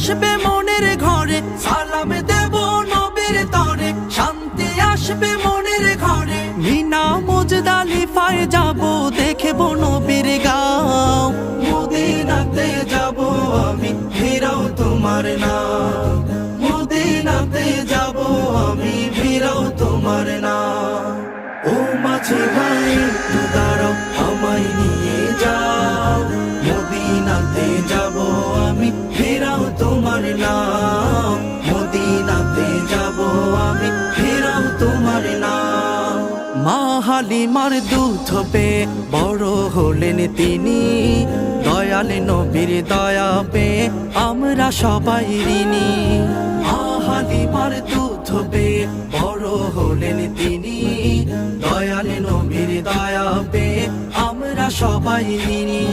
আসবে মনের ঘরে, সালাম দেব নবীর তরে, শান্তি আসবে মনের ঘরে। মিনা মুজদালিফায় যাব, দেখব নবীর গাঁও। মদিনাতে যাব আমি, ফিরাও তোমার নাম। মদিনাতে যাব আমি, ফিরাও তোমার নাম। ও মাঝি ভাই একটু দাঁড়াও, আমায় নিয়ে যাও। মদিনাতে যাব আমি, ফিরাও তোমার নাম। মদিনাতে যাব আমি, ফিরাও তোমার নাম। মা হালিমার দুধ পেয়ে বড় হলেন তিনি, দয়াল নবীর দয়া পেয়ে আমরা সবাই ঋণী। মা হালিমার দুধ পেয়ে বড় হলেন তিনি, দয়াল নবীর দয়া পেয়ে আমরা সবাই ঋণী।